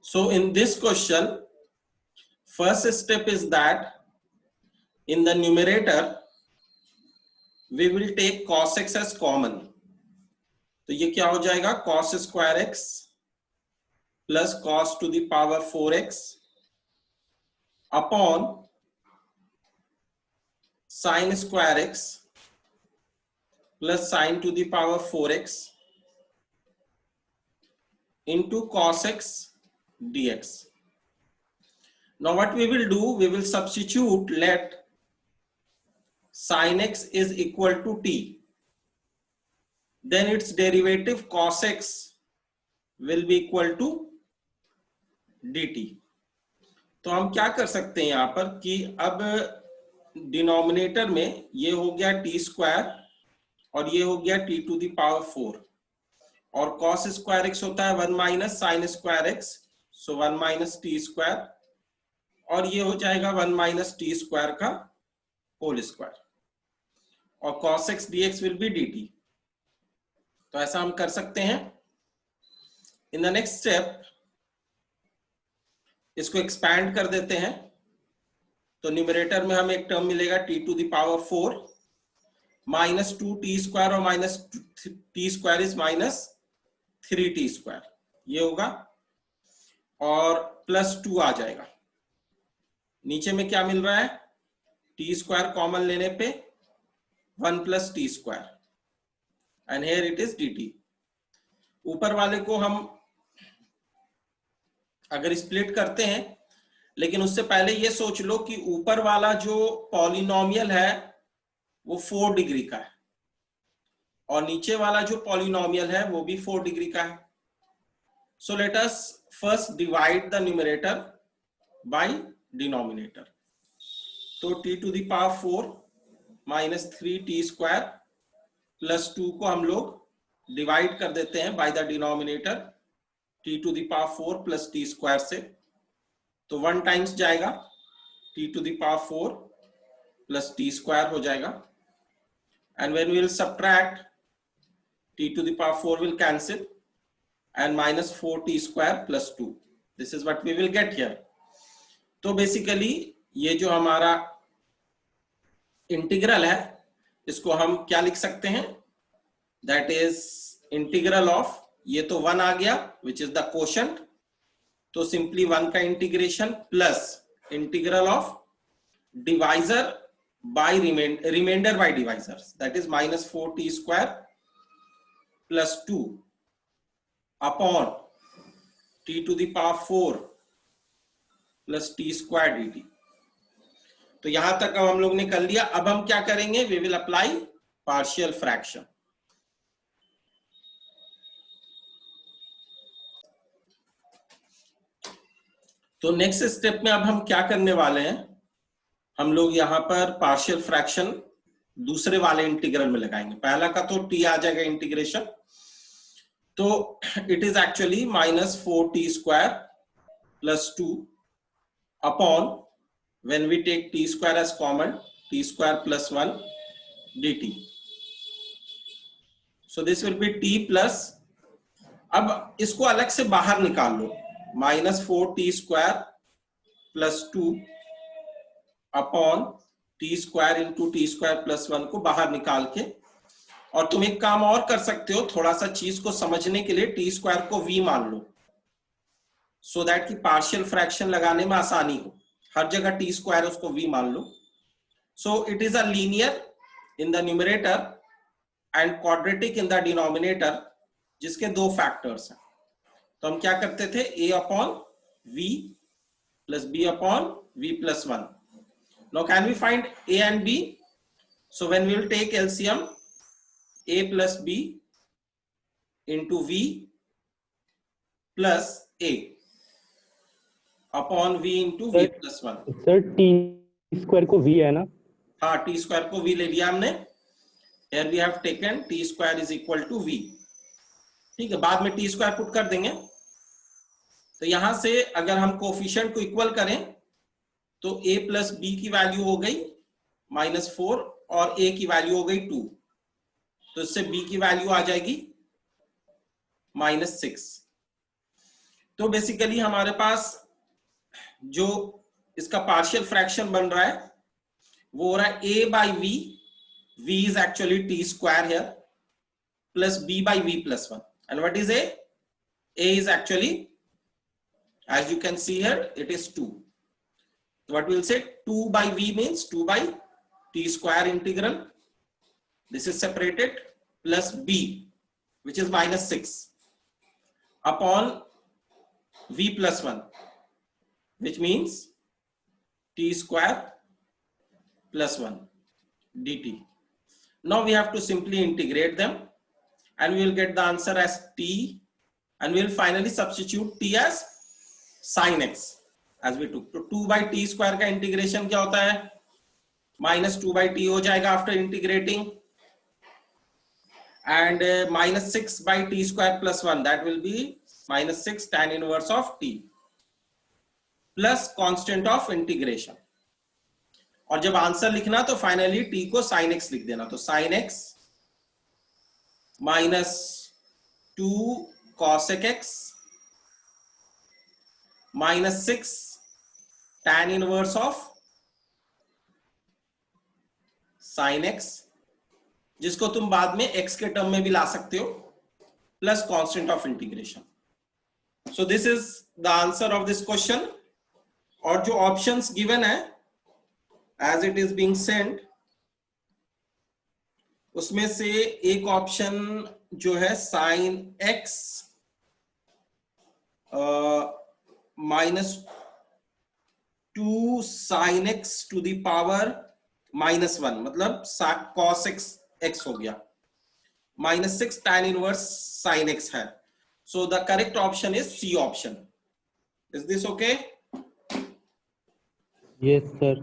So in this question, first step is that in the numerator we will take cos x as common. तो ये क्या हो जाएगा, cos square x plus cos to the power 4x upon sin square x plus sin to the power 4x into cos x dx. Now what we will do, we will substitute, let sin x is equal to t, then its derivative cos x will be equal to dt. तो हम क्या कर सकते हैं यहां पर कि अब डिनोमिनेटर में ये हो गया टी स्क्वायर और ये हो गया टी टू द पावर 4 और cos स्क्वायर एक्स होता है 1 माइनस साइन स्क्वायर एक्स, सो 1 माइनस टी स्क्वायर और ये हो जाएगा 1 माइनस टी स्क्वायर का होल स्क्वायर और cos x dx will be dt. तो ऐसा हम कर सकते हैं. इन द नेक्स्ट स्टेप इसको एक्सपैंड कर देते हैं. तो न्यूमरेटर में हमें एक टर्म मिलेगा T to the power 4 minus 2 T square और minus T square is minus 3 T square, ये होगा और प्लस 2 आ जाएगा. नीचे में क्या मिल रहा है, टी स्क्वायर कॉमन लेने पे 1 plus T square and here it is dt. ऊपर वाले को हम अगर स्प्लिट करते हैं, लेकिन उससे पहले ये सोच लो कि ऊपर वाला जो पॉलिनोमियल है वो 4 डिग्री का है और नीचे वाला जो पॉलिनोमियल है वो भी 4 डिग्री का है. So let us first divide the numerator by denominator. तो t to the power 4 minus 3 T square plus 2 को हम लोग डिवाइड कर देते हैं by the denominator t to the power 4 plus T square से. तो 1 टाइम्स जाएगा, t to the power 4 plus T square हो जाएगा and when we will subtract t to the power 4 will cancel and minus 4 T square plus 2. This is what we will get here. तो basically ये जो हमारा integral है इसको हम क्या लिख सकते हैं, दैट इज इंटीग्रल ऑफ, ये तो 1 आ गया विच इज द कोशंट, तो सिंपली 1 का integration plus integral of divisor by reminder by divisor, that is minus 4 T square plus 2 upon T to the power 4 plus T square dt. तो यहां तक अब हम लोग ने कर लिया. अब हम क्या करेंगे, we will apply partial fraction. तो नेक्स्ट स्टेप में अब हम क्या करने वाले हैं, हम लोग यहां पर पार्शियल फ्रैक्शन दूसरे वाले इंटीग्रल में लगाएंगे. पहला का तो t आ जाएगा इंटीग्रेशन, तो it is actually minus 4 T square plus 2 upon when we take t square as common, t square plus 1 dt. So this will be t plus, अब इसको अलग से बाहर निकाल लो, minus 4 T square plus 2 upon T square into T square plus 1 को बाहर निकाल के. और तुम एक काम और कर सकते हो, थोड़ा सा चीज को समझने के लिए टी स्क्वायर को v मान लो, सो दैट कि पार्शियल फ्रैक्शन लगाने में आसानी हो. हर जगह टी स्क्वायर उसको v मान लो. So it is a linear in the numerator and quadratic in the denominator, जिसके 2 फैक्टर्स हैं. तो हम क्या करते थे, a upon v plus b upon v plus 1. Now can we find a and b? So when we will take LCM, a plus b into v plus a upon v into v plus 1. Sir T square को v है ना? हाँ, T square को v ले लिया हमने. Here we have taken t square is equal to v. ठीक है, बाद में t स्क्वायर पुट कर देंगे. तो यहां से अगर हम कोफिशिएंट को इक्वल करें तो a प्लस b की वैल्यू हो गई -4 और a की वैल्यू हो गई 2. तो इससे b की वैल्यू आ जाएगी -6. तो बेसिकली हमारे पास जो इसका पार्शियल फ्रैक्शन बन रहा है वो हो रहा है a by v, v is actually t square here, plus b by v plus 1. And what is a? A is actually, as you can see here, it is 2. So what we'll say, 2 by v means 2 by t square integral. This is separated, plus b, which is minus 6, upon v plus 1, which means t square plus 1 dt. Now we have to simply integrate them and we will get the answer as t, and we will finally substitute t as sin x as we took. तो 2 by t square का integration क्या होता है? minus 2 by t हो जाएगा after integrating, and minus 6 by t square plus 1, that will be minus 6 tan inverse of t plus constant of integration. और जब answer लिखना तो फाइनली t को sin x लिख देना, तो sin x minus 2 cosec x minus 6 tan inverse of sin x, जिसको तुम बाद में x के टर्म में भी ला सकते हो, plus constant of integration. So this is the answer of this question. और जो ऑप्शंस गिवन है as it is being sent, उसमें से एक ऑप्शन जो है sin x minus 2 sin x to the power minus 1, मतलब cos x हो गया, minus 6 tan inverse sin x है. So the correct option is C option. Is this okay? Yes, sir.